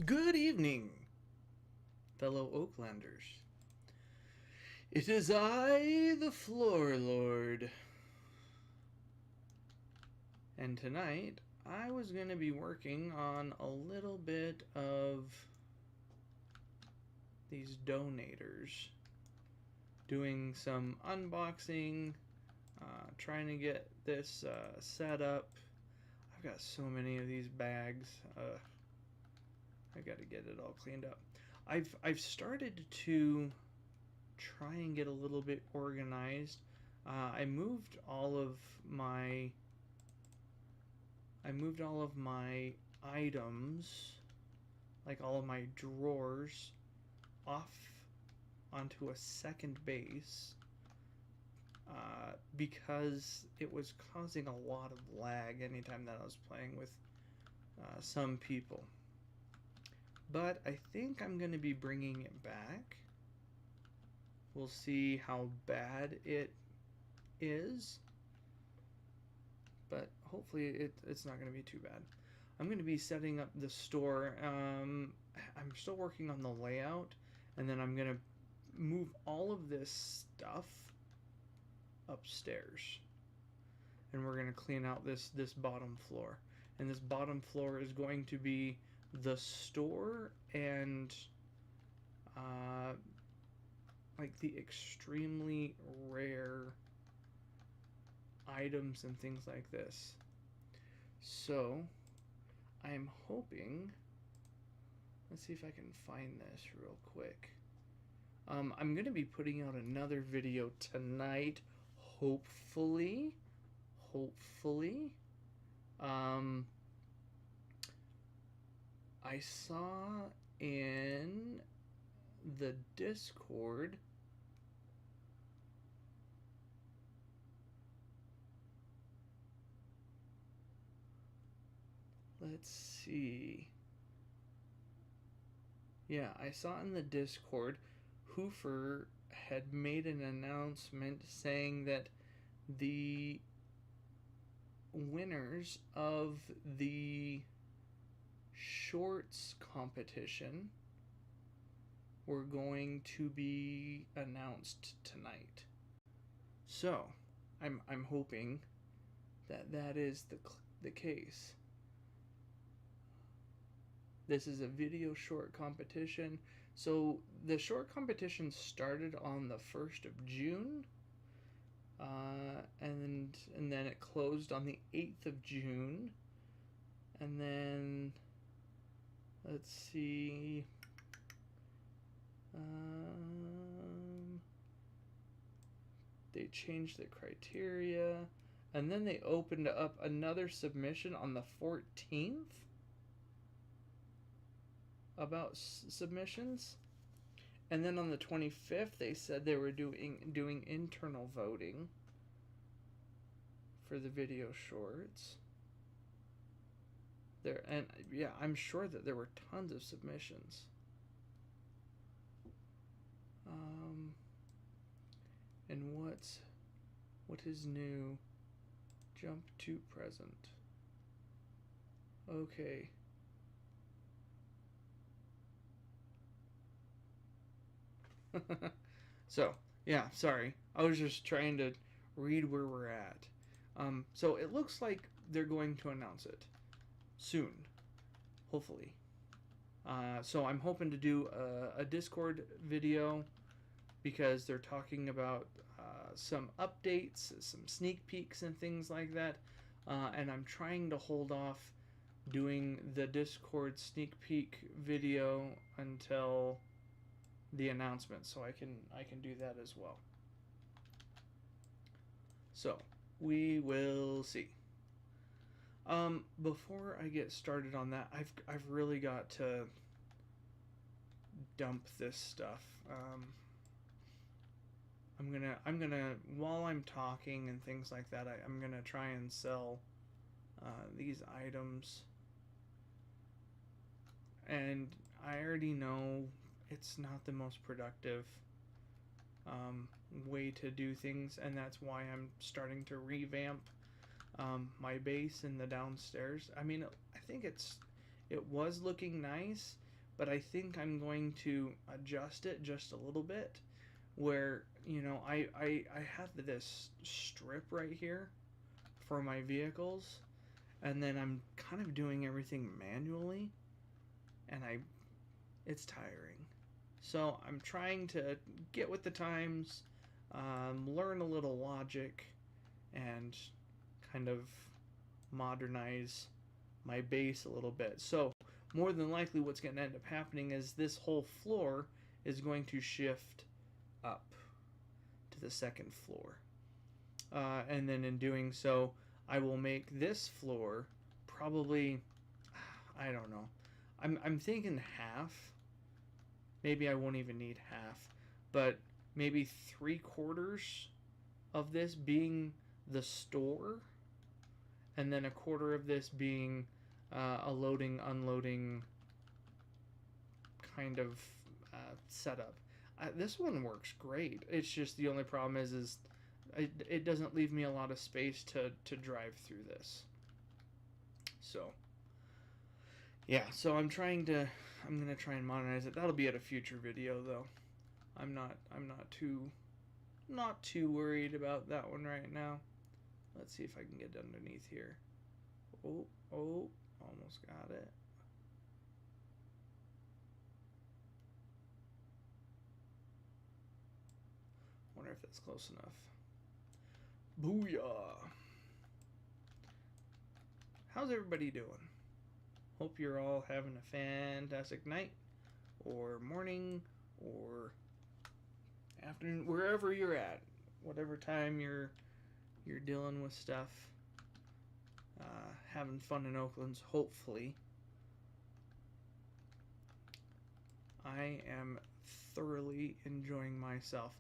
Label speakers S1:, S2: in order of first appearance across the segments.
S1: Good evening, fellow Oaklanders. It is I, the Floor Lord. And tonight, I was going to be working on a little bit of these donators. Doing some unboxing, trying to get this set up. I've got so many of these bags. I got to get it all cleaned up. I've started to try and get a little bit organized. I moved all of my items, like all of my drawers, off onto a second base because it was causing a lot of lag anytime that I was playing with some people. But I think I'm going to be bringing it back. We'll see how bad it is. But hopefully it's not going to be too bad. I'm going to be setting up the store. I'm still working on the layout. And then I'm going to move all of this stuff upstairs. And we're going to clean out this bottom floor. And this bottom floor is going to be the store and like the extremely rare items and things like this. So I'm hoping, let's see if I can find this real quick. I'm going to be putting out another video tonight, hopefully. I saw in the Discord let's see. Yeah, I saw in the Discord Hoofer had made an announcement saying that the winners of the shorts competition were going to be announced tonight. So, I'm hoping that is the case. This is a video short competition. So the short competition started on the 1st of June. And then it closed on the 8th of June. And then let's see. They changed the criteria. And then they opened up another submission on the 14th about submissions. And then on the 25th, they said they were doing internal voting for the video shorts. And yeah, I'm sure that there were tons of submissions. And what is new? Jump to present. Okay. So, yeah, sorry. I was just trying to read where we're at. So it looks like they're going to announce it soon, hopefully. So I'm hoping to do a Discord video because they're talking about some updates, some sneak peeks and things like that. And I'm trying to hold off doing the Discord sneak peek video until the announcement, so I can do that as well. So we will see. Before I get started on that, I've really got to dump this stuff. I'm gonna while I'm talking and things like that, I'm gonna try and sell these items, and I already know it's not the most productive way to do things, and that's why I'm starting to revamp my base in the downstairs. I mean, I think it was looking nice, but I think I'm going to adjust it just a little bit where, you know, I have this strip right here for my vehicles, and then I'm kind of doing everything manually, and it's tiring. So I'm trying to get with the times, learn a little logic, and kind of modernize my base a little bit. So more than likely what's going to end up happening is this whole floor is going to shift up to the second floor. And then in doing so, I will make this floor probably, I don't know, I'm thinking half. Maybe I won't even need half, but maybe 3/4 of this being the store, and then 1/4 of this being a loading, unloading kind of setup. This one works great. It's just the only problem is it doesn't leave me a lot of space to drive through this. So yeah, so I'm gonna try and modernize it. That'll be at a future video though. I'm not too worried about that one right now. Let's see if I can get underneath here. Oh, almost got it. Wonder if that's close enough. Booyah! How's everybody doing? Hope you're all having a fantastic night, or morning, or afternoon, wherever you're at, whatever time you're dealing with stuff, having fun in Oaklands, hopefully. I am thoroughly enjoying myself.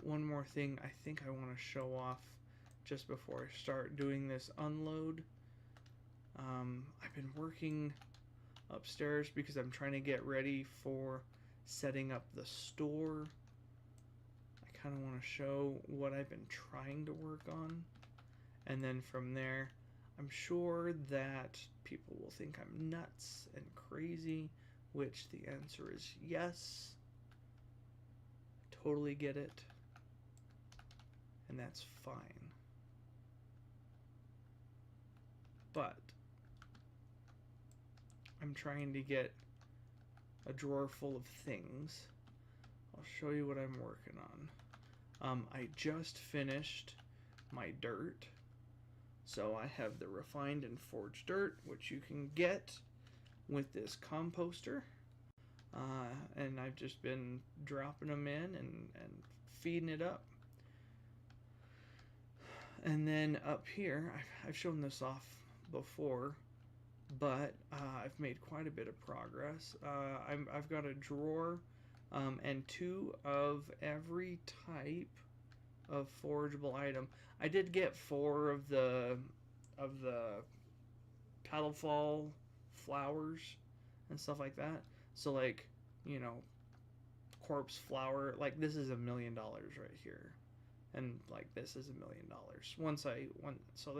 S1: One more thing I think I want to show off just before I start doing this unload. I've been working upstairs because I'm trying to get ready for setting up the store. I kind of want to show what I've been trying to work on, and then from there I'm sure that people will think I'm nuts and crazy, which the answer is yes. Totally get it, and that's fine. But I'm trying to get a drawer full of things. I'll show you what I'm working on. I just finished my dirt. So I have the refined and forged dirt, which you can get with this composter. And I've just been dropping them in and feeding it up. And then up here, I've shown this off before, but I've made quite a bit of progress. I've got a drawer and 2 of every type of forgeable item. I did get 4 of the petalfall flowers and stuff like that. So like, you know, corpse flower, like this is $1 million right here, and like this is $1 million. So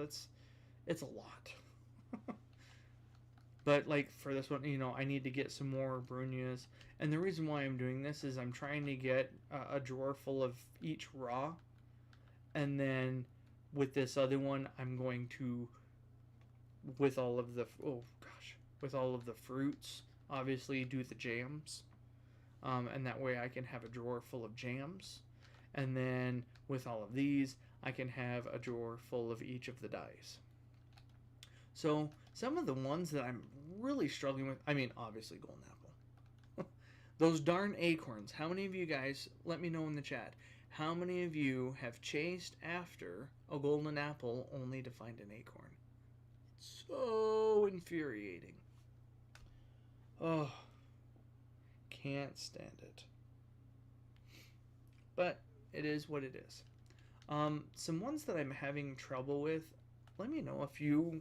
S1: it's a lot. But like for this one, you know, I need to get some more Brunyas, and the reason why I'm doing this is I'm trying to get a drawer full of each raw, and then with this other one, I'm going to, with all of the fruits, obviously do the jams, and that way I can have a drawer full of jams, and then with all of these I can have a drawer full of each of the dyes. So some of the ones that I'm really struggling with, I mean obviously golden apple. Those darn acorns. How many of you guys, let me know in the chat, how many of you have chased after a golden apple only to find an acorn? It's so infuriating. Oh, can't stand it. But it is what it is. Some ones that I'm having trouble with, let me know if you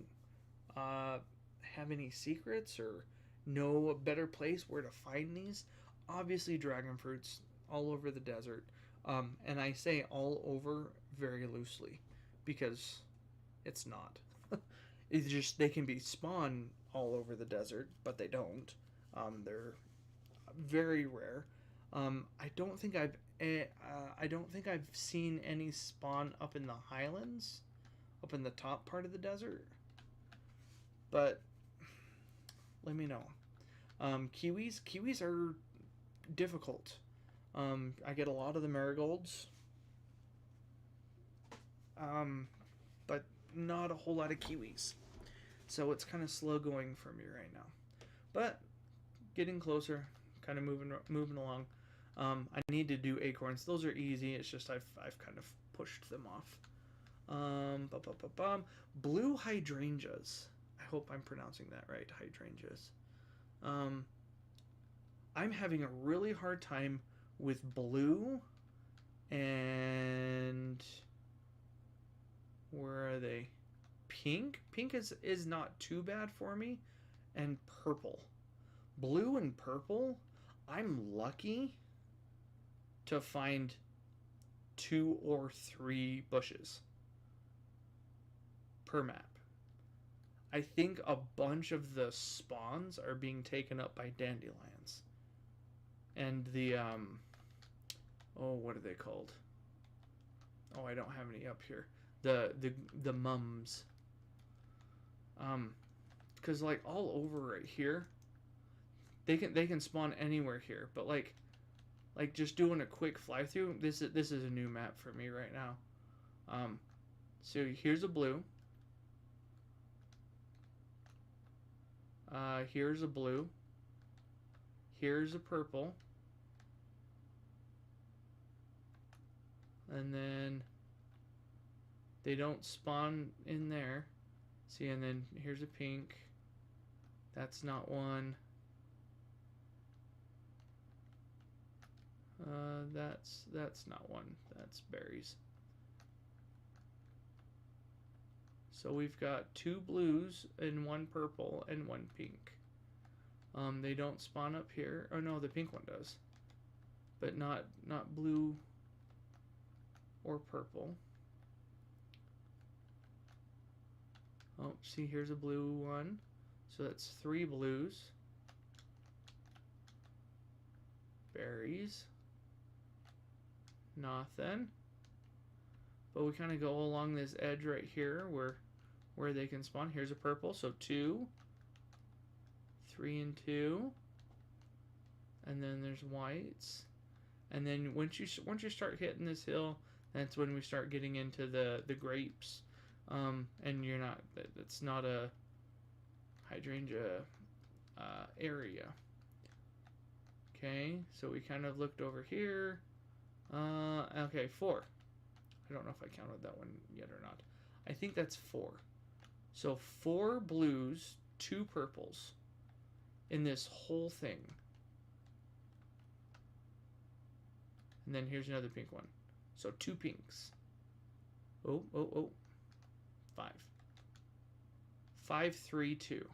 S1: have any secrets or know a better place where to find these. Obviously dragon fruits all over the desert, and I say all over very loosely because it's not. It's just they can be spawned all over the desert, but they don't. They're very rare. I don't think I've seen any spawn up in the highlands, up in the top part of the desert. But let me know. Kiwis are difficult. I get a lot of the marigolds, but not a whole lot of kiwis. So it's kind of slow going for me right now. But getting closer, kind of moving along. I need to do acorns. Those are easy. It's just I've kind of pushed them off. Blue hydrangeas. I hope I'm pronouncing that right. Hydrangeas. I'm having a really hard time with blue and where are they? Pink. Pink is not too bad for me, and purple. Blue and purple. I'm lucky to find 2 or 3 bushes per map. I think a bunch of the spawns are being taken up by dandelions. And the, what are they called? Oh, I don't have any up here. The mums. Because like all over right here, they can spawn anywhere here. But like just doing a quick fly through, this is a new map for me right now. So here's a blue. Here's a blue. Here's a purple. And then they don't spawn in there. See, and then here's a pink. That's not one. That's not one. That's berries. So we've got 2 blues and 1 purple and 1 pink. They don't spawn up here. Oh no, the pink one does. But not blue or purple. Oh, see, here's a blue one. So that's 3 blues. Berries. Nothing. But we kind of go along this edge right here where they can spawn. Here's a purple, so 2. 3 and 2. And then there's whites. And then once you start hitting this hill, that's when we start getting into the grapes. And it's not a hydrangea area. Okay, so we kind of looked over here. Okay, 4. I don't know if I counted that one yet or not. I think that's 4. So 4 blues, 2 purples in this whole thing. And then here's another pink one. So 2 pinks. Oh. 5. 5, 3, 2.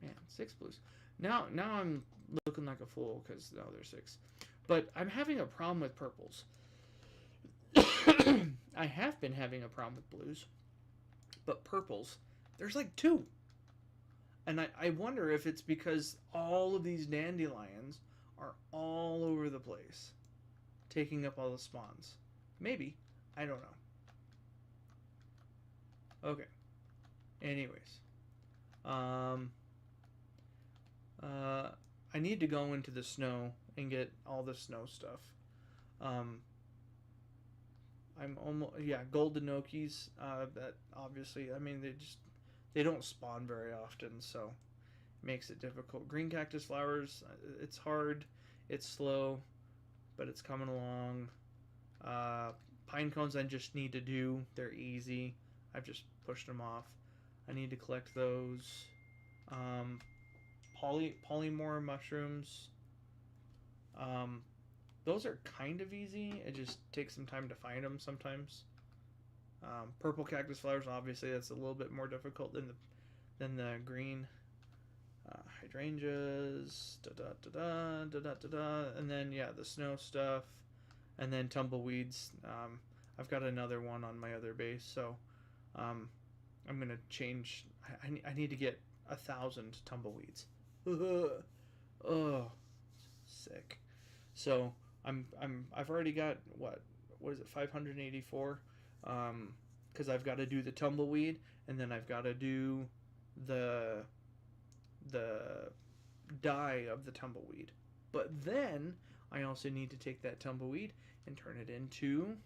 S1: Man, 6 blues. Now I'm looking like a fool because now there's 6. But I'm having a problem with purples. I have been having a problem with blues. But purples, there's like 2. And I wonder if it's because all of these dandelions are all over the place, taking up all the spawns. Maybe. I don't know. Okay. Anyways. I need to go into the snow and get all the snow stuff. I'm almost, golden okies, that obviously, I mean, they don't spawn very often, so it makes it difficult. Green cactus flowers, it's hard, it's slow, but it's coming along. Pine cones I just need to do, they're easy. I've just pushed them off. I need to collect those. Polymorph mushrooms. Those are kind of easy. It just takes some time to find them sometimes. Purple cactus flowers, obviously, that's a little bit more difficult than the green. Hydrangeas, and then the snow stuff, and then tumbleweeds. I've got another one on my other base, so I'm gonna change. I need to get 1,000 tumbleweeds. Oh, sick. So I've already got what is it, 584, because I've got to do the tumbleweed, and then I've got to do the dye of the tumbleweed. But then I also need to take that tumbleweed and turn it into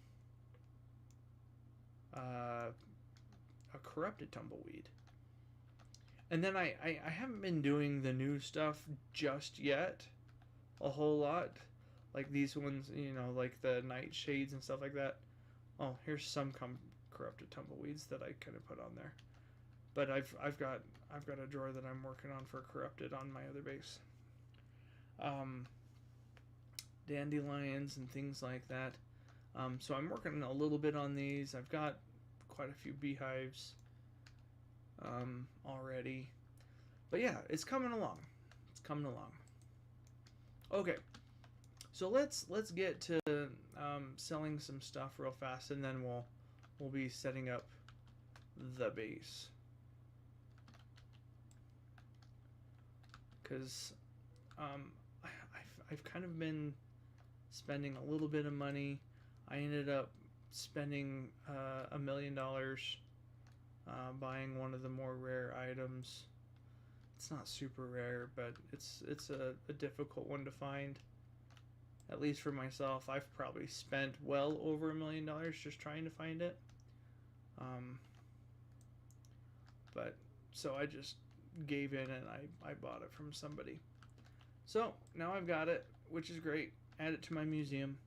S1: a corrupted tumbleweed. And then I haven't been doing the new stuff just yet a whole lot. Like these ones, like the nightshades and stuff like that. Oh, here's some corrupted tumbleweeds that I kind of put on there. But I've got a drawer that I'm working on for corrupted on my other base. Dandelions and things like that. So I'm working a little bit on these. I've got quite a few beehives already. But yeah, it's coming along. It's coming along. Okay. So let's get to selling some stuff real fast, and then we'll be setting up the base. Because I've kind of been spending a little bit of money. I ended up spending $1 million buying one of the more rare items. It's not super rare, but it's a difficult one to find. At least for myself, I've probably spent well over $1 million just trying to find it. But so I just gave in and I bought it from somebody. So now I've got it, which is great. Add it to my museum.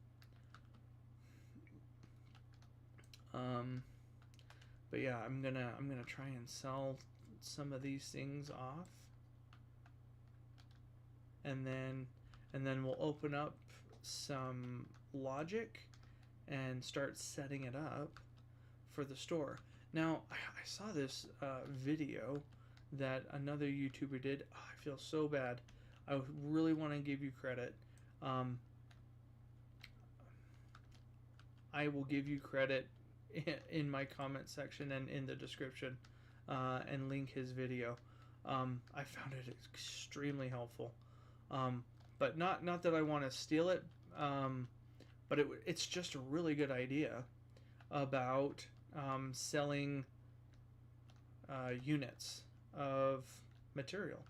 S1: But yeah, I'm gonna try and sell some of these things off, and then we'll open up some logic and start setting it up for the store. Now I saw this video that another YouTuber did. Oh, I feel so bad. I really want to give you credit. I will give you credit in my comment section and in the description, and link his video. I found it extremely helpful, but not that I want to steal it, but it's just a really good idea about selling units of material.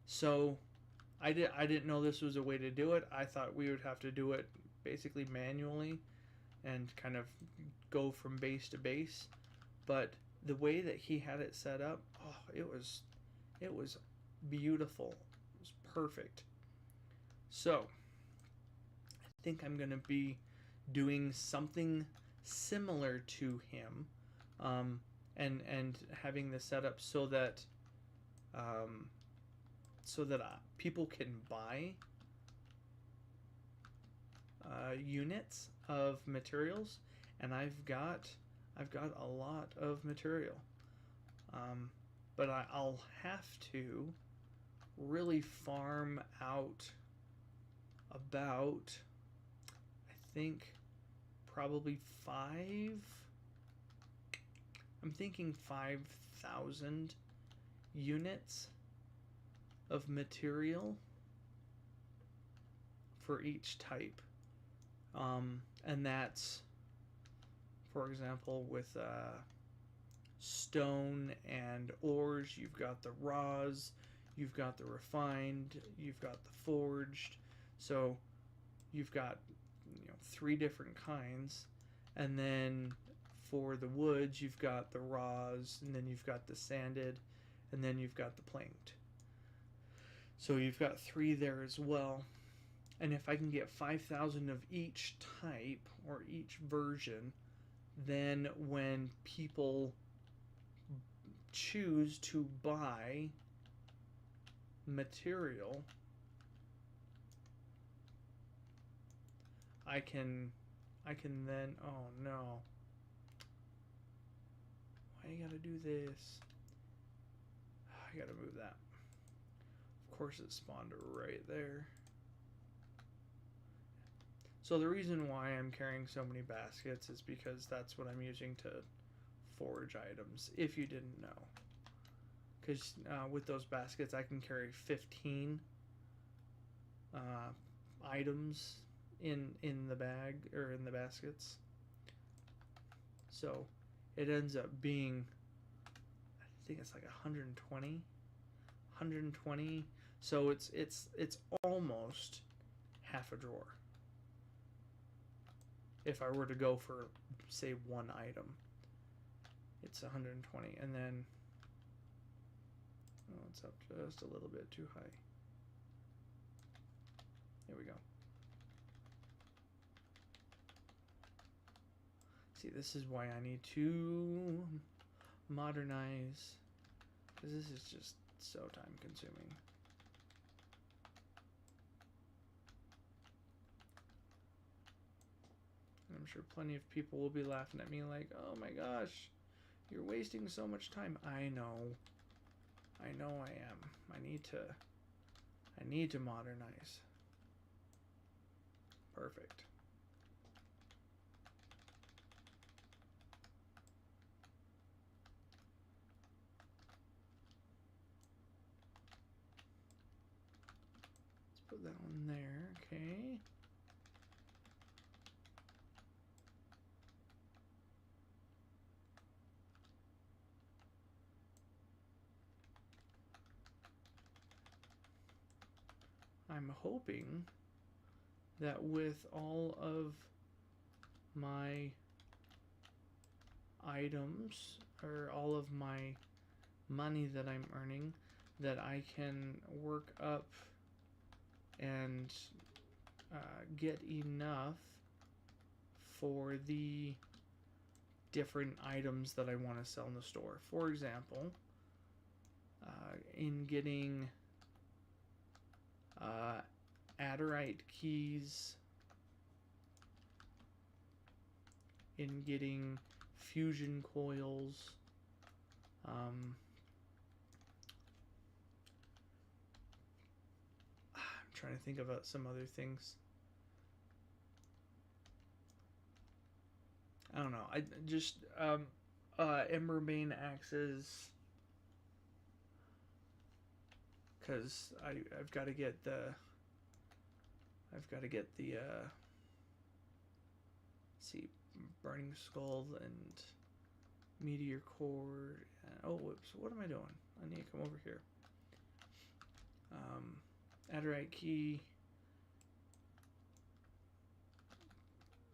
S1: So I didn't know this was a way to do it. I thought we would have to do it basically manually and kind of go from base to base, but the way that he had it set up, oh, it was beautiful. It was perfect. So I think I'm gonna be doing something similar to him, and having this set up so that people can buy units of materials, and I've got a lot of material, but I'll have to really farm out about, I think, probably I'm thinking 5,000 units of material for each type. And that's, for example, with stone and ores, you've got the raws, you've got the refined, you've got the forged. So you've got 3 different kinds. And then for the woods, you've got the raws, and then you've got the sanded, and then you've got the planked. So you've got 3 there as well. And if I can get 5,000 of each type or each version, then when people choose to buy material, I can then, oh no, why you gotta do this? I gotta move that. Of course it spawned right there. So the reason why I'm carrying so many baskets is because that's what I'm using to forage items, if you didn't know. Because with those baskets, I can carry 15 items in the bag, or in the baskets. So it ends up being, I think it's like 120. So it's almost half a drawer. If I were to go for, say, one item, it's 120, and then it's up just a little bit too high. There we go. See, this is why I need to modernize, because this is just so time consuming. And I'm sure plenty of people will be laughing at me like, oh my gosh, you're wasting so much time. I know I am. I need to modernize. Perfect. Let's put that one there, okay. I'm hoping that with all of my items, or all of my money that I'm earning, that I can work up and get enough for the different items that I want to sell in the store. For example, in getting Adderite keys, in getting fusion coils, I'm trying to think about some other things. I don't know. I just Emberbane axes, because I've got to get the see, Burning Skull and Meteor Cord. Oh, whoops! What am I doing? I need to come over here. Adderite key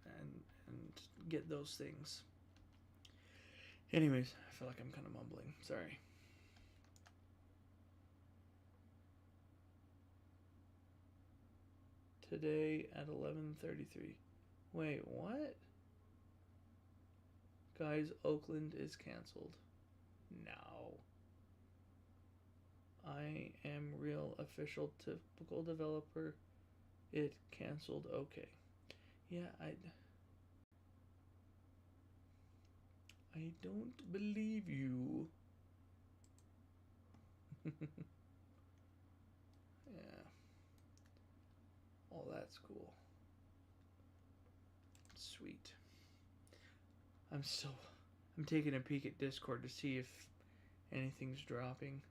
S1: and get those things. Anyways, I feel like I'm kind of mumbling. Sorry. Today at 11:33. Wait, what? Guys, Oakland is canceled. No. I am real official typical developer. It canceled. Okay. Yeah, I don't believe you. Yeah. Oh, that's cool. Sweet. I'm taking a peek at Discord to see if anything's dropping.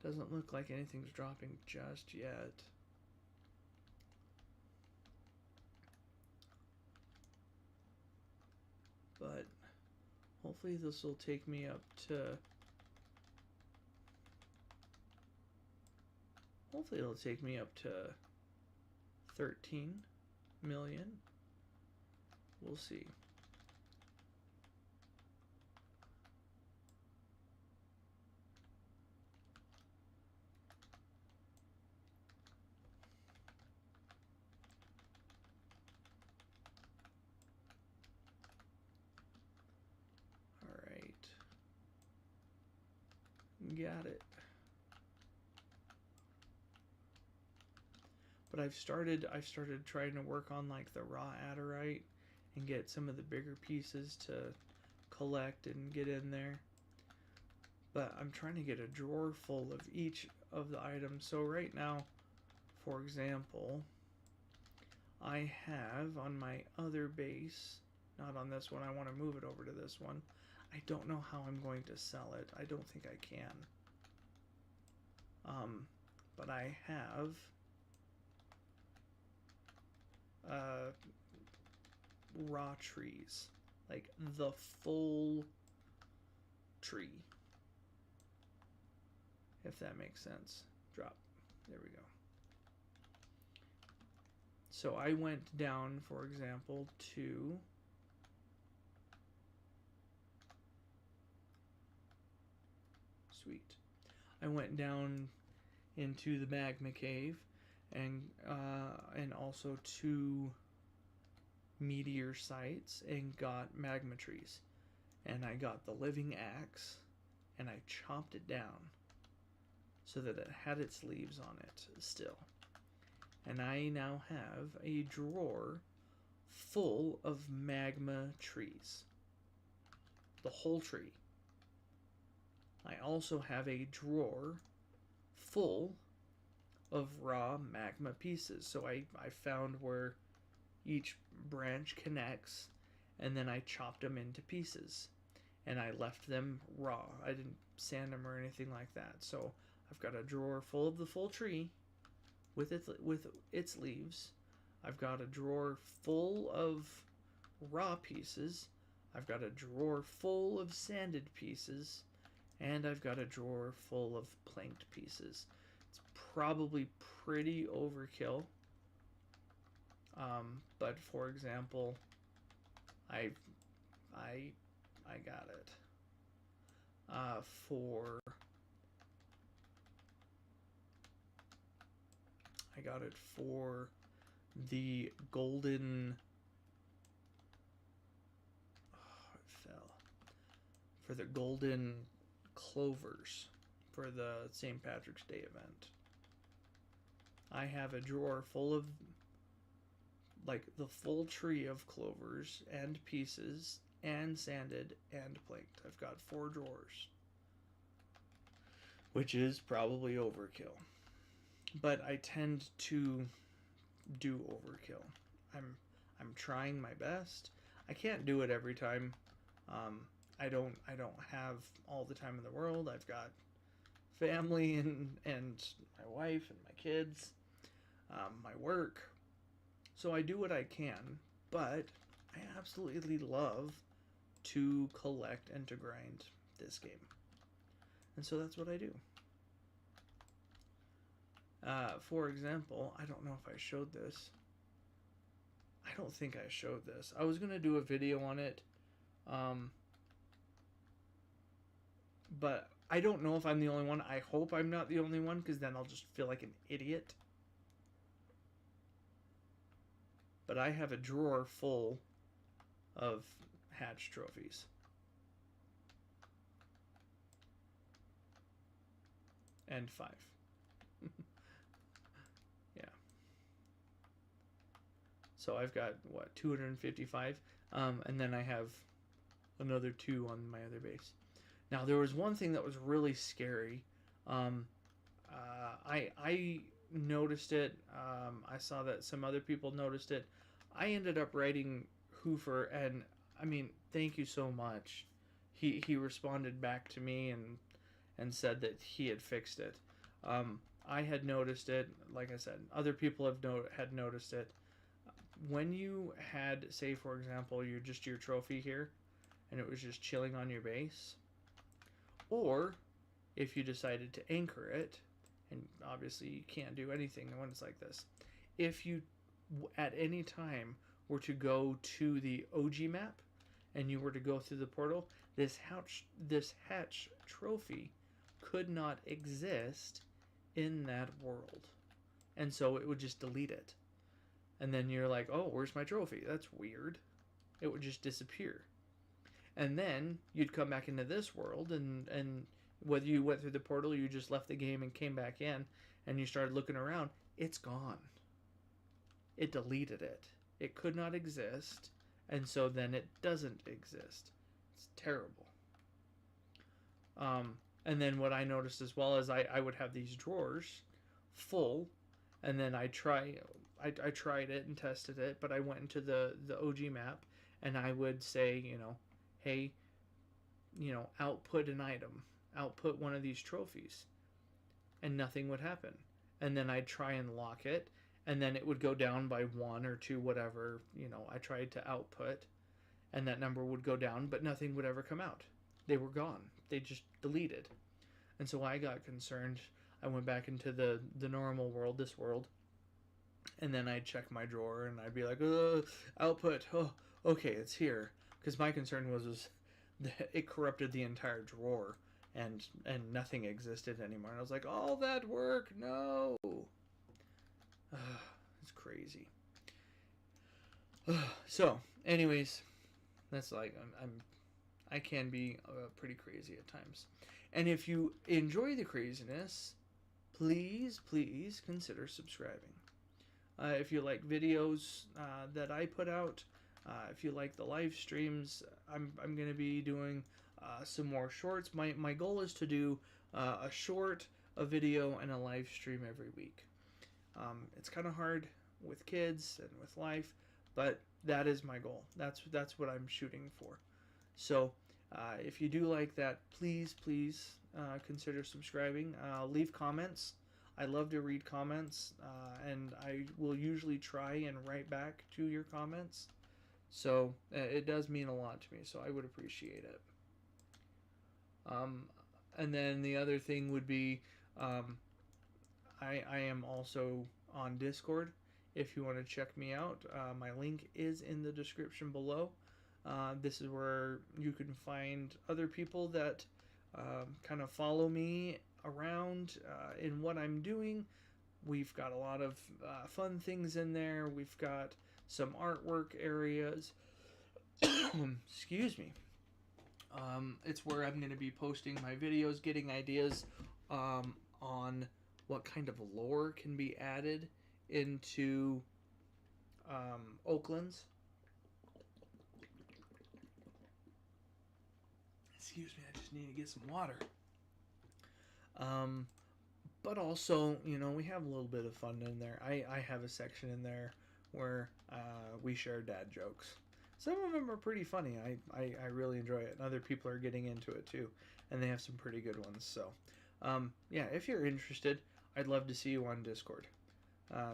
S1: Doesn't look like anything's dropping just yet. But hopefully this will take me up to... Hopefully it'll take me up to 13 million. We'll see. Alright. Got it. But I've started trying to work on like the raw Adderite and get some of the bigger pieces to collect and get in there. But I'm trying to get a drawer full of each of the items. So right now, for example, I have on my other base, not on this one, I want to move it over to this one, I don't know how I'm going to sell it. I don't think I can. But I have raw trees, like the full tree, if that makes sense. Drop. There we go. So I went down, for example, to sweet. I went down into the magma cave and also to meteor sites and got magma trees. And I got the living axe and I chopped it down so that it had its leaves on it still. And I now have a drawer full of magma trees. The whole tree. I also have a drawer full of raw magma pieces. So I found where each branch connects, and then I chopped them into pieces. And I left them raw. I didn't sand them or anything like that. So I've got a drawer full of the full tree with its leaves. I've got a drawer full of raw pieces. I've got a drawer full of sanded pieces. And I've got a drawer full of planked pieces. It's probably pretty overkill. But for example, I got it for the golden. Oh, it fell. For the golden clovers for the St. Patrick's Day event. I have a drawer full of like the full tree of clovers and pieces and sanded and planked. I've got 4 drawers, which is probably overkill. But I tend to do overkill. I'm trying my best. I can't do it every time. I don't have all the time in the world. I've got family and my wife and my kids, my work. So I do what I can, but I absolutely love to collect and to grind this game. And so that's what I do. For example, I don't know if I showed this. I don't think I showed this. I was going to do a video on it. But I don't know if I'm the only one. I hope I'm not the only one, because then I'll just feel like an idiot. But I have a drawer full of hatch trophies. And 5. Yeah. So I've got, what, 255? And then I have another 2 on my other base. Now, there was one thing that was really scary. I noticed it. I saw that some other people noticed it. I ended up writing Hoofer, and I mean, thank you so much. He responded back to me and said that he had fixed it. I had noticed it. Like I said, other people had noticed it. When you had, say, for example, your trophy here, and it was just chilling on your base, or if you decided to anchor it, and obviously you can't do anything when it's like this. If you at any time were to go to the OG map and you were to go through the portal, this hatch trophy could not exist in that world. And so it would just delete it. And then you're like, oh, where's my trophy? That's weird. It would just disappear. And then you'd come back into this world, and whether you went through the portal, you just left the game and came back in, and you started looking around, it's gone. It deleted it. It could not exist, and so then it doesn't exist. It's terrible. And then what I noticed as well is I would have these drawers full, and then I tried it and tested it, but I went into the OG map, and I would say, hey, output an item, output one of these trophies, and nothing would happen. And then I'd try and lock it, and then it would go down by 1 or 2, whatever, I tried to output, and that number would go down, but nothing would ever come out. They were gone. They just deleted. And so I got concerned. I went back into the normal world, this world, and then I'd check my drawer, and I'd be like, output, oh, okay, it's here. Because my concern was that it corrupted the entire drawer, and nothing existed anymore. And I was like, all that work, no. It's crazy. So, anyways, that's like, I can be pretty crazy at times. And if you enjoy the craziness, please consider subscribing. If you like videos that I put out, if you like the live streams, I'm going to be doing some more shorts. My goal is to do a short, a video, and a live stream every week. It's kind of hard with kids and with life, but that is my goal. That's what I'm shooting for. So if you do like that, please consider subscribing. Leave comments. I love to read comments, and I will usually try and write back to your comments. So it does mean a lot to me, so I would appreciate it. And then the other thing would be, I am also on Discord. If you want to check me out, my link is in the description below. This is where you can find other people that kind of follow me around in what I'm doing. We've got a lot of fun things in there. We've got some artwork areas. Excuse me. It's where I'm going to be posting my videos, getting ideas on what kind of lore can be added into Oaklands. Excuse me, I just need to get some water. But also, we have a little bit of fun in there. I have a section in there where we share dad jokes. Some of them are pretty funny. I really enjoy it. And other people are getting into it too. And they have some pretty good ones. So, yeah, if you're interested, I'd love to see you on Discord.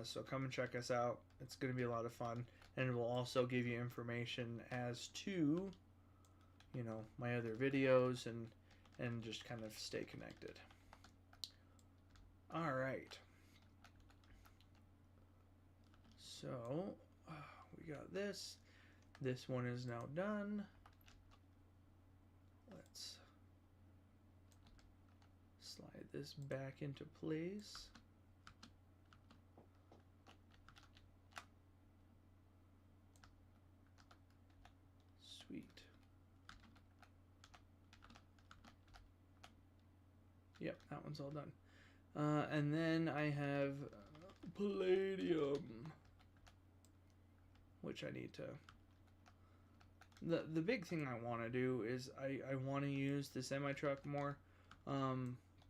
S1: So come and check us out. It's going to be a lot of fun. And it will also give you information as to, my other videos and just kind of stay connected. All right. So, we got this. This one is now done. Let's slide this back into place. Sweet. Yep, that one's all done. And then I have palladium, which I need to... The big thing I want to do is I want to use the semi-truck more,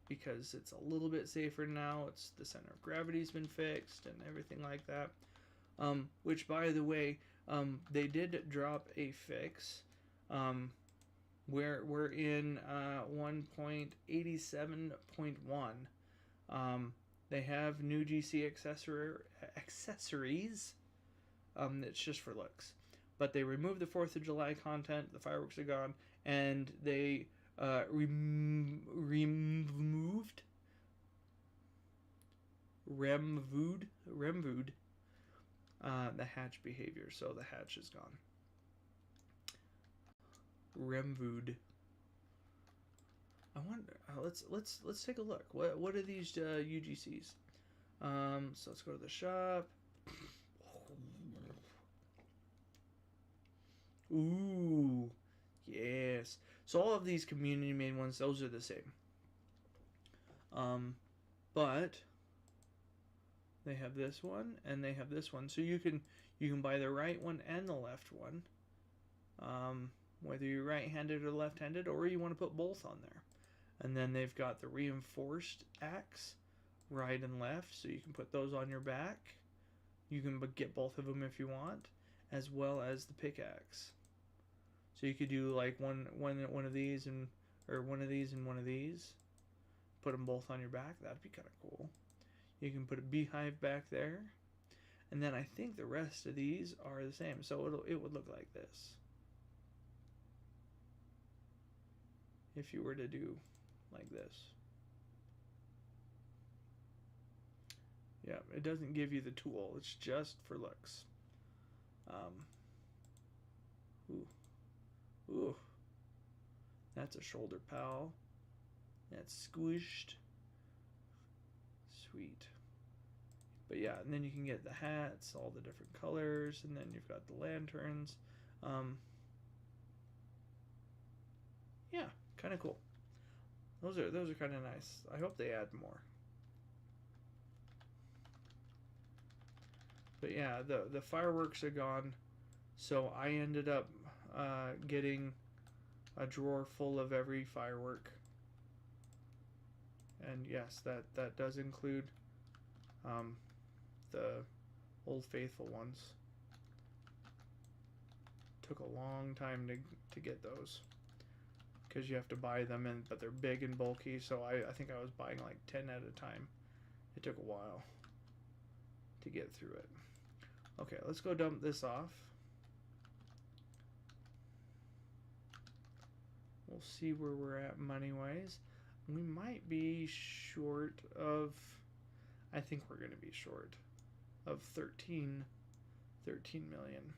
S1: because it's a little bit safer now. It's the center of gravity's been fixed and everything like that. Which, by the way, they did drop a fix. We're in 1.87.1. They have new GC accessories. It's just for looks. But they removed the 4th of July content. The fireworks are gone. And they removed the hatch behavior. So the hatch is gone. Removed. I wonder. Let's take a look. What are these UGCs? So let's go to the shop. Ooh, yes. So all of these community made ones, those are the same. But they have this one and they have this one. So you can buy the right one and the left one. Whether you're right-handed or left-handed, or you want to put both on there. And then they've got the reinforced axe, right and left, so you can put those on your back. You can get both of them if you want, as well as the pickaxe. So you could do like one of these and or one of these and one of these. Put them both on your back. That'd be kind of cool. You can put a beehive back there, and then I think the rest of these are the same. So it would look like this if you were to do like this. Yeah, it doesn't give you the tool. It's just for looks. Ooh, ooh, that's a shoulder pal. That's squished. Sweet. But yeah, and then you can get the hats, all the different colors, and then you've got the lanterns. Yeah, kind of cool. Those are kind of nice. I hope they add more. But yeah, the fireworks are gone, so I ended up getting a drawer full of every firework. And yes, that does include the Old Faithful ones. Took a long time to get those because you have to buy them, but they're big and bulky. So I think I was buying like 10 at a time. It took a while to get through it. Okay, let's go dump this off. We'll see where we're at money-wise. We might be short of... I think we're going to be short of 13 million.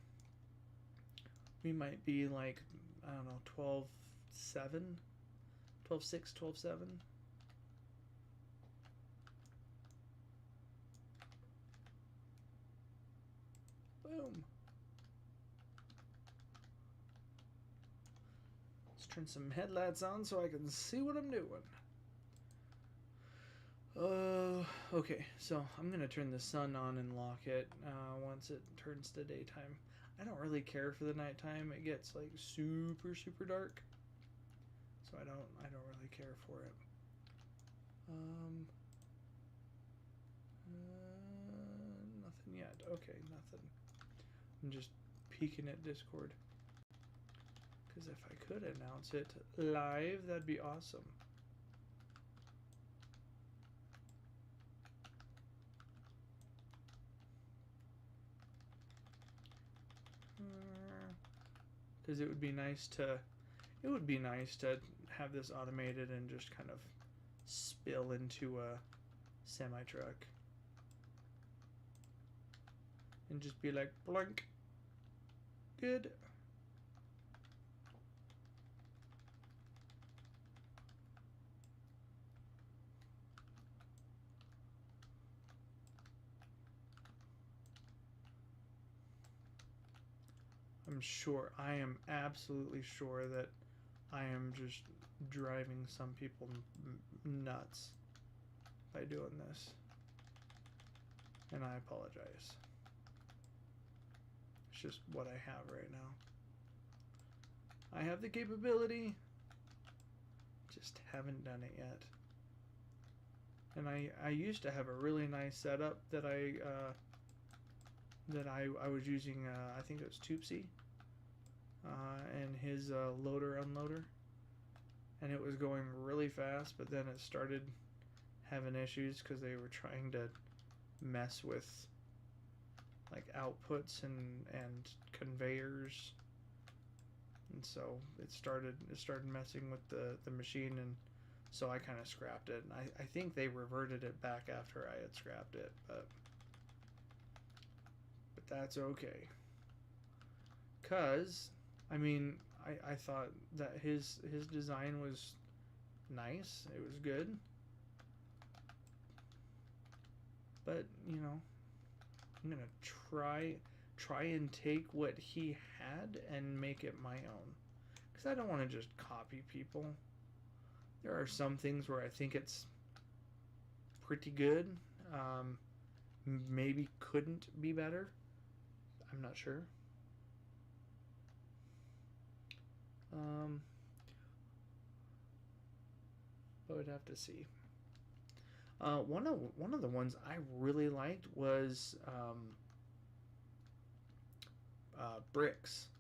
S1: We might be like, I don't know, 12.7? 12.6, 12.7? Boom. Let's turn some headlights on so I can see what I'm doing. Okay, so I'm gonna turn the sun on and lock it once it turns to daytime. I don't really care for the nighttime. It gets like super dark, so I don't really care for it. Nothing yet. Okay, nothing. I'm just peeking at Discord because if I could announce it live, that'd be awesome. Because it would be nice to have this automated and just kind of spill into a semi-truck and just be like blink. Good. I am absolutely sure that I am just driving some people nuts by doing this. And I apologize. It's just what I have right now. I have the capability, just haven't done it yet. And I used to have a really nice setup that I was using, I think it was Toopsy, and his loader unloader, and it was going really fast, but then it started having issues because they were trying to mess with like outputs and conveyors, and so it started messing with the machine, and so I kind of scrapped it. And I think they reverted it back after I had scrapped it, but that's okay. Cause I mean, I thought that his design was nice. It was good. But, you know, I'm going to try and take what he had and make it my own. Cuz I don't want to just copy people. There are some things where I think it's pretty good. Maybe couldn't be better. I'm not sure. But I'd have to see. One of the ones I really liked was bricks.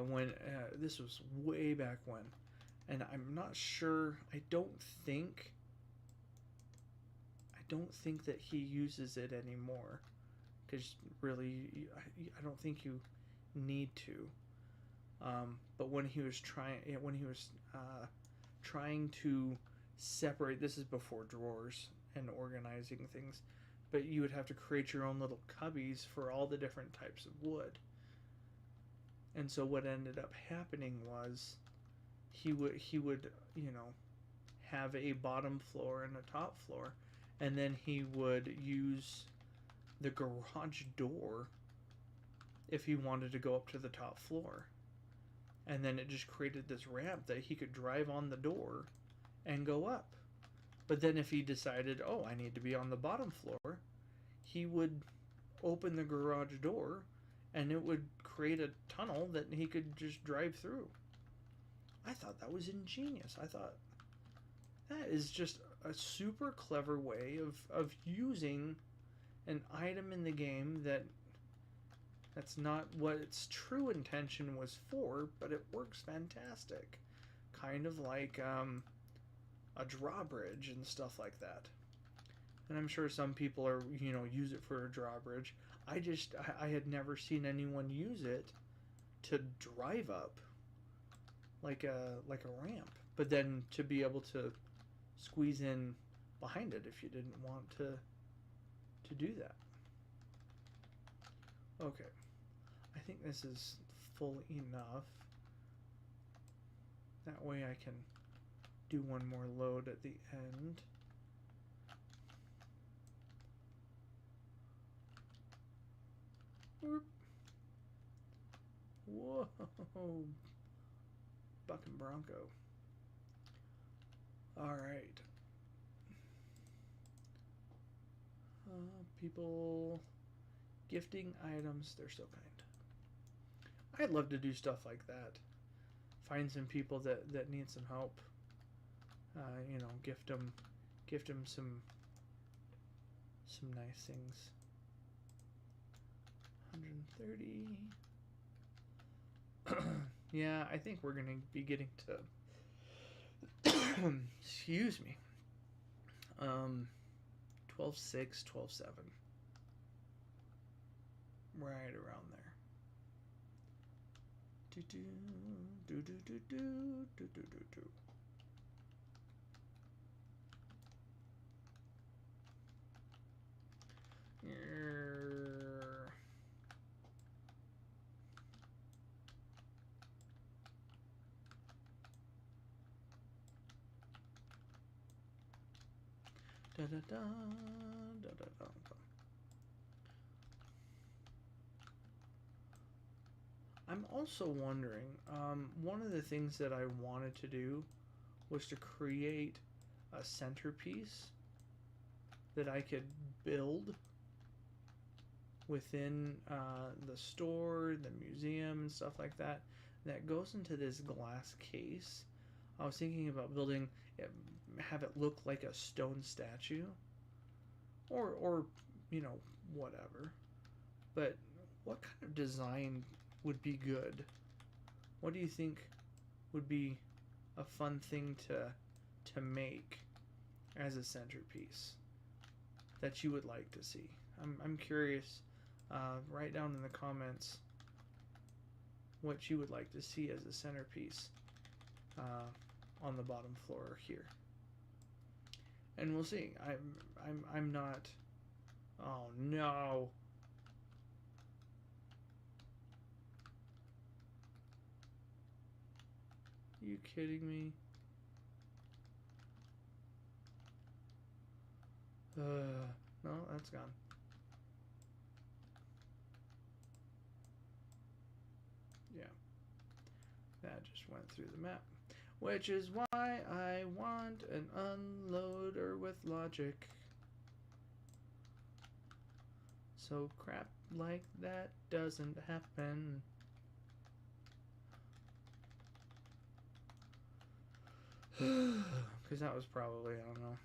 S1: when this was way back when, and I'm not sure. I don't think that he uses it anymore, because really, I don't think you need to. But when he was trying to separate, this is before drawers and organizing things, but you would have to create your own little cubbies for all the different types of wood. And so what ended up happening was he would have a bottom floor and a top floor, and then he would use the garage door if he wanted to go up to the top floor. And then it just created this ramp that he could drive on the door and go up. But then if he decided, oh, I need to be on the bottom floor, he would open the garage door and it would create a tunnel that he could just drive through. I thought that was ingenious. I thought that is just a super clever way of using an item in the game that's not what its true intention was for, but it works fantastic. Kind of like a drawbridge and stuff like that. And I'm sure some people are, use it for a drawbridge. I had never seen anyone use it to drive up like a ramp, but then to be able to squeeze in behind it if you didn't want to do that. Okay. I think this is full enough. That way I can do one more load at the end. Whoa. Buck and Bronco. Alright. People gifting items. They're so kind. I'd love to do stuff like that. Find some people that need some help. Gift them some nice things. 130. Yeah, I think we're gonna be getting to excuse me. 12.6, 12.7. Right around there. Do do do do do do do do do do. Da da da da da da. I'm also wondering, one of the things that I wanted to do was to create a centerpiece that I could build within the store, the museum, and stuff like that, that goes into this glass case. I was thinking about building it, have it look like a stone statue, or whatever. But what kind of design would be good? What do you think would be a fun thing to make as a centerpiece that you would like to see? I'm curious. Write down in the comments what you would like to see as a centerpiece on the bottom floor here, and we'll see. I'm not. Oh no. Are you kidding me? No, that's gone. Yeah. That just went through the map. Which is why I want an unloader with logic. So crap like that doesn't happen. Because that was probably, I don't know,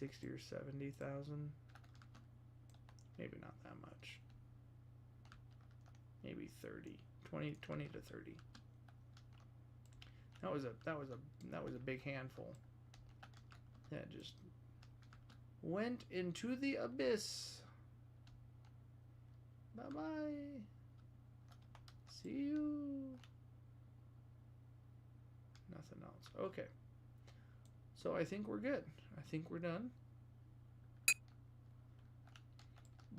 S1: 60 or 70,000. Maybe not that much. maybe 30, 20 to 30. That was a big handful. That just went into the abyss. Bye-bye. See you. Nothing else. Okay. So I think we're good. I think we're done.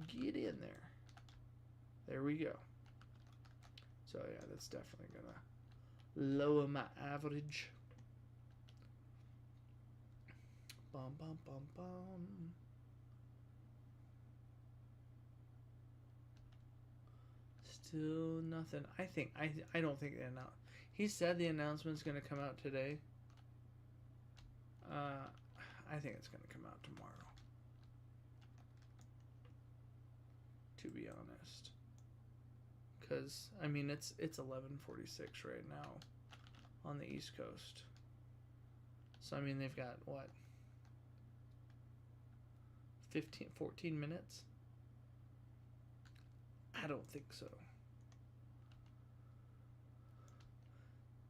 S1: Get in there. There we go. So yeah, that's definitely gonna lower my average. Bum bum bum bum. Still nothing. I don't think they announced. He said the announcement's gonna come out today. I think it's gonna come out tomorrow. To be honest, because I mean it's 11:46 right now on the East Coast. So I mean they've got what, 14 minutes? I don't think so.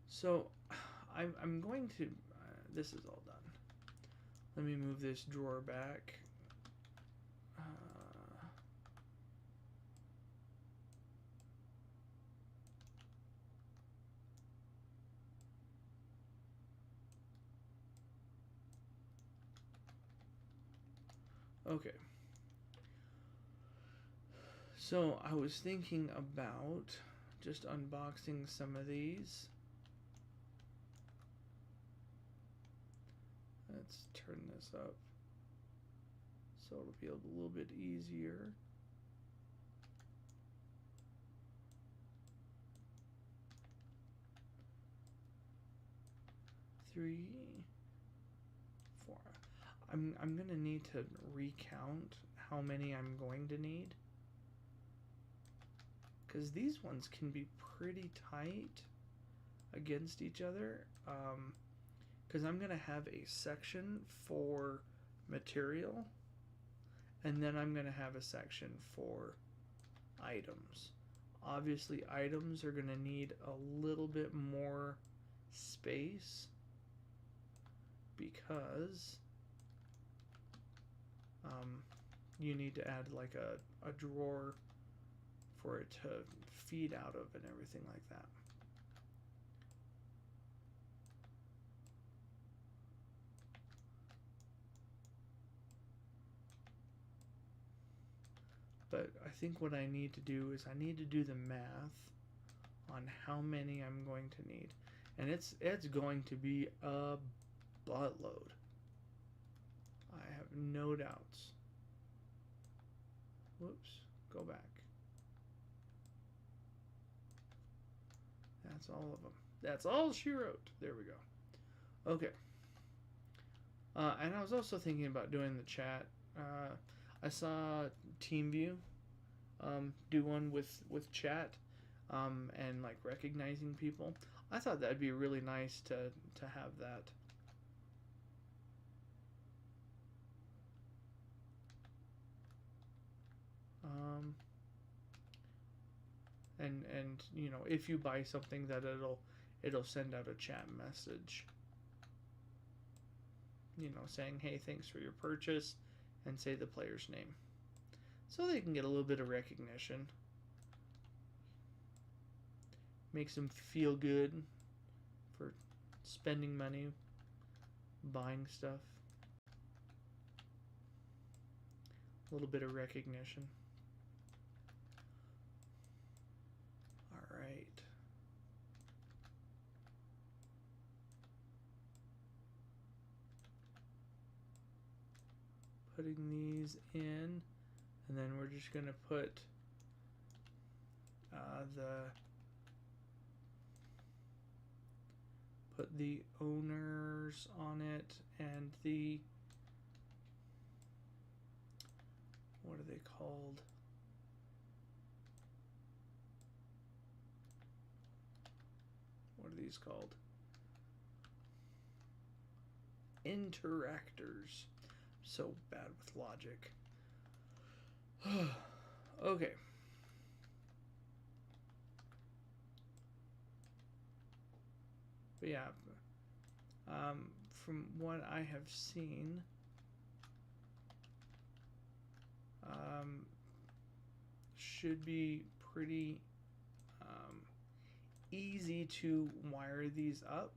S1: So I'm going to this is all done. Let me move this drawer back. Okay. So I was thinking about just unboxing some of these. Let's turn this up so it'll be a little bit easier. Three, four. I'm gonna need to recount how many I'm going to need, because these ones can be pretty tight against each other. Because I'm gonna have a section for material, and then I'm gonna have a section for items. Obviously, items are gonna need a little bit more space because you need to add like a drawer for it to feed out of and everything like that. But I think what I need to do is I need to do the math on how many I'm going to need. And it's going to be a buttload. I have no doubts. Whoops, go back. That's all of them. That's all she wrote. There we go. Okay. And I was also thinking about doing the chat. I saw TeamView do one with chat and like recognizing people. I thought that'd be really nice to have that. And you know, if you buy something, that it'll send out a chat message, you know, saying, hey, thanks for your purchase, and say the player's name, so they can get a little bit of recognition. Makes them feel good for spending money, buying stuff. A little bit of recognition. All right. Putting these in, and then we're just gonna put the owners on it, and the, what are they called? What are these called? Interactors. So bad with logic. Okay. But yeah, from what I have seen, should be pretty easy to wire these up.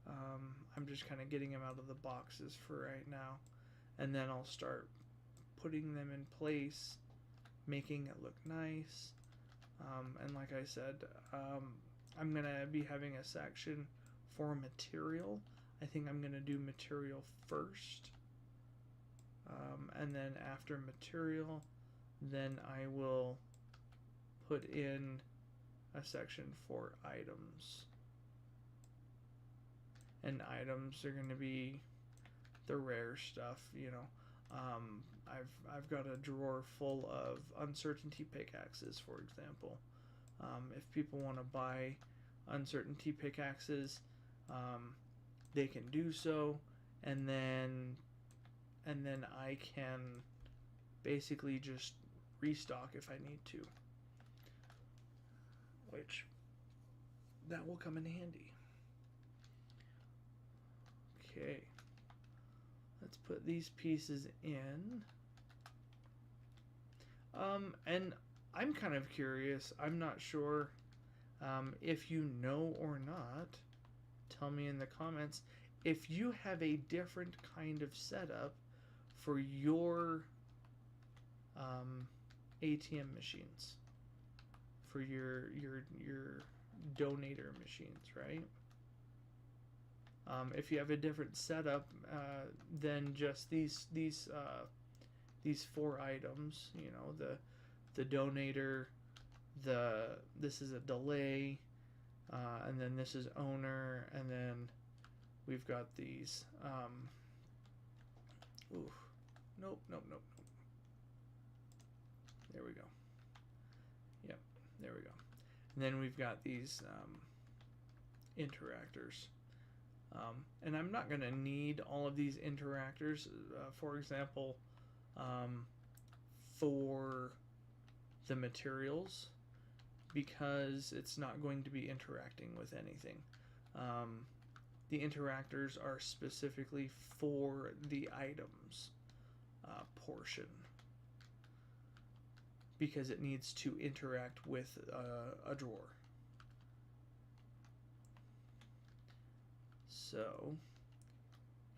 S1: I'm just kind of getting them out of the boxes for right now, and then I'll start putting them in place, making it look nice. And like I said, I'm gonna be having a section for material. I think I'm gonna do material first, and then after material, then I will put in a section for items. And items are going to be the rare stuff, you know. I've got a drawer full of uncertainty pickaxes, for example. If people want to buy uncertainty pickaxes, they can do so, and then I can basically just restock if I need to, which that will come in handy. Okay, let's put these pieces in. And I'm kind of curious, I'm not sure if you know or not, tell me in the comments if you have a different kind of setup for your ATM machines, for your donator machines, right? If you have a different setup than just these 4 items, you know, the donator, this is a delay, and then this is owner, and then we've got these. Nope. There we go. Yep, there we go. And then we've got these interactors. And I'm not going to need all of these interactors, for example, for the materials, because it's not going to be interacting with anything. The interactors are specifically for the items portion, because it needs to interact with a drawer. So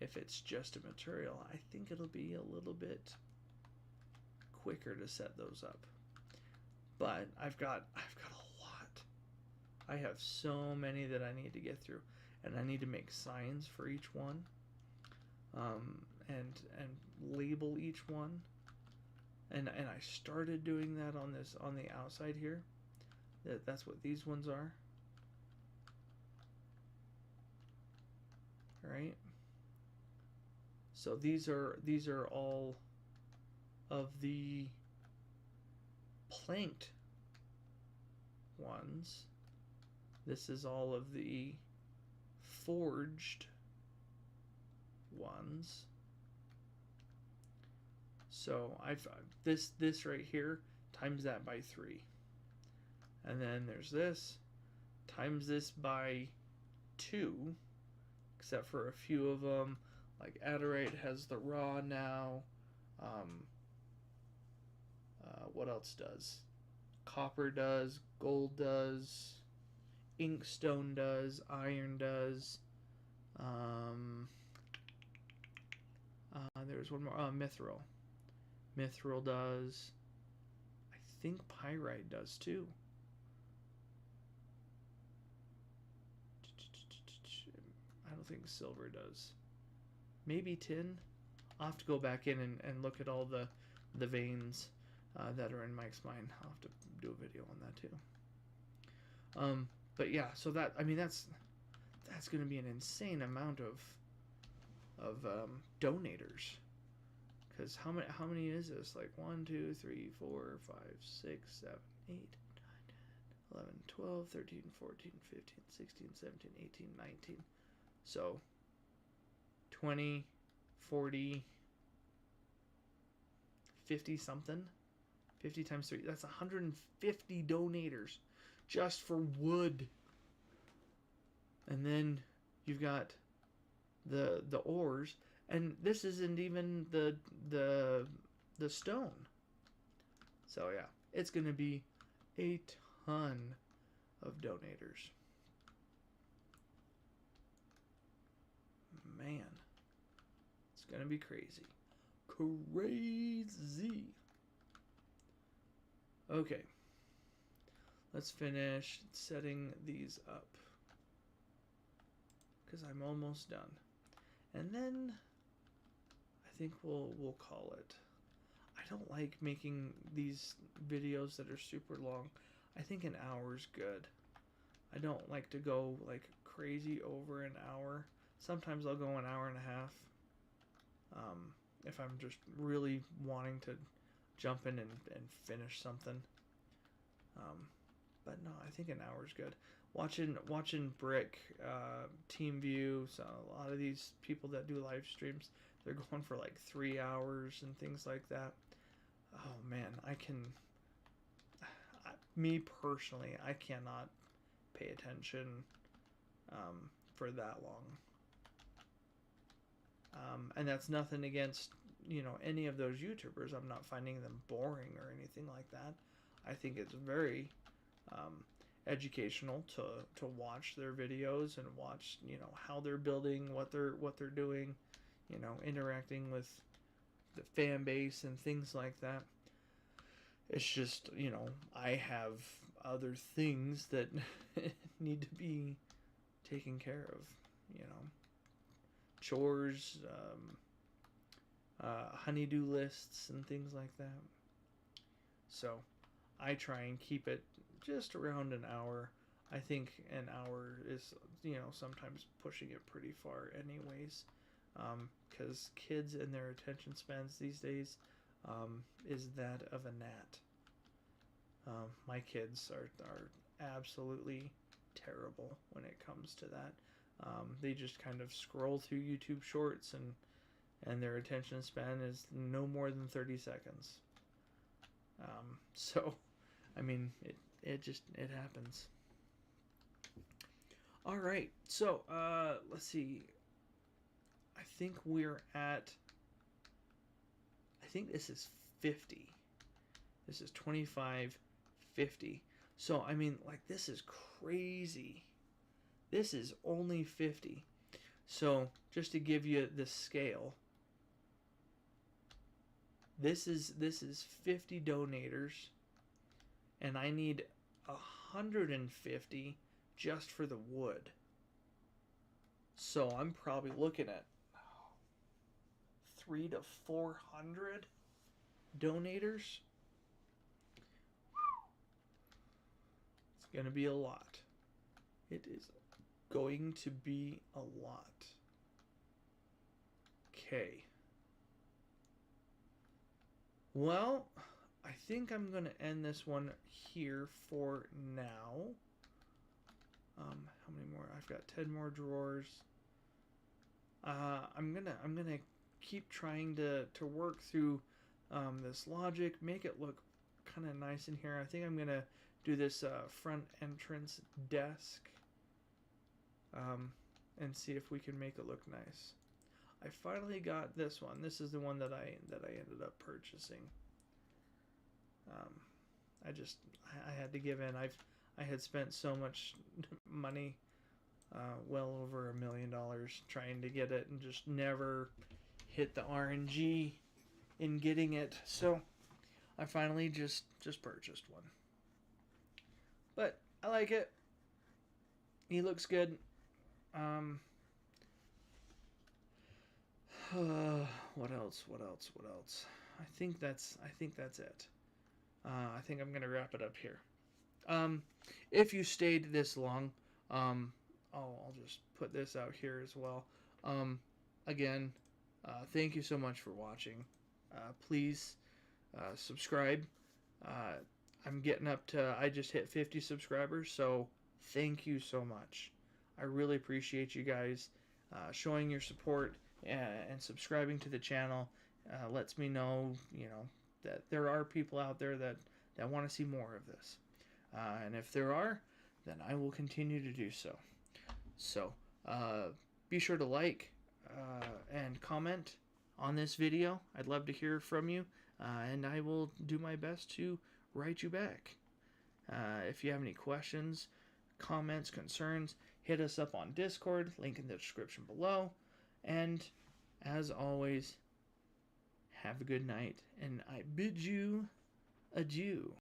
S1: if it's just a material, I think it'll be a little bit quicker to set those up. But I've got a lot. I have so many that I need to get through, and I need to make signs for each one, and label each one. And I started doing that on the outside here. That's what these ones are. Right? So these are all of the planked ones. This is all of the forged ones. So I've this right here times that by 3, and then there's this times this by 2. Except for a few of them, like Adderite has the raw now. What else does? Copper does, gold does, inkstone does, iron does. There's one more. Mithril. Mithril does. I think pyrite does too. I don't think silver does. Maybe tin. I'll have to go back in and look at all the veins that are in Mike's mine. I'll have to do a video on that too. But yeah, so that's going to be an insane amount of donators. Because how many is this? Like 1, 2, 3, 4, 5, 6, 7, 8, 9, 10, 11, 12, 13, 14, 15, 16, 17, 18, 19. So 20, 40, 50 something. 50 times 3. That's 150 donators just for wood. And then you've got the ores, and this isn't even the stone. So yeah, it's gonna be a ton of donators. Man, it's gonna be crazy. Crazy. Okay, let's finish setting these up because I'm almost done, and then I think we'll call it. I don't like making these videos that are super long. I think an hour's good. I don't like to go like crazy over an hour. Sometimes I'll go an hour and a half. If I'm just really wanting to jump in and finish something. But no, I think an hour's good. Watching Brick, Team View, so a lot of these people that do live streams, they're going for like 3 hours and things like that. Oh man, me personally, I cannot pay attention for that long. And that's nothing against, any of those YouTubers. I'm not finding them boring or anything like that. I think it's very educational to watch their videos and watch, how they're building, what they're doing, interacting with the fan base and things like that. It's just, I have other things that need to be taken care of, chores, honeydew lists and things like that. So I try and keep it just around an hour. I think an hour is, sometimes pushing it pretty far anyways, because kids and their attention spans these days is that of a gnat. My kids are absolutely terrible when it comes to that. They just kind of scroll through YouTube shorts and their attention span is no more than 30 seconds. So, I mean, it happens. All right, so let's see. I think this is 50. This is 25, 50. So, I mean, like, this is crazy. This is only 50. So, just to give you the scale, this is 50 donators, and I need 150 just for the wood. So, I'm probably looking at 300 to 400 donators. It's going to be a lot. It is going to be a lot. Okay. Well, I think I'm going to end this one here for now. How many more? I've got 10 more drawers. I'm gonna keep trying to work through this logic, make it look kind of nice in here. I think I'm gonna do this front entrance desk and see if we can make it look nice. I finally got this one. This is the one that I ended up purchasing. I had to give in. I had spent so much money, well over $1 million, trying to get it and just never hit the RNG in getting it. So I finally just purchased one. But I like it. He looks good. What else? I think that's it. I think I'm gonna wrap it up here. If you stayed this long, I'll just put this out here as well. Again, thank you so much for watching. Please subscribe. I'm getting up to, I just hit 50 subscribers, so thank you so much. I really appreciate you guys showing your support and subscribing to the channel. Lets me know, that there are people out there that want to see more of this. And if there are, then I will continue to do so. So be sure to like and comment on this video. I'd love to hear from you, and I will do my best to write you back. If you have any questions, comments, concerns, hit us up on Discord, link in the description below. And as always, have a good night, and I bid you adieu.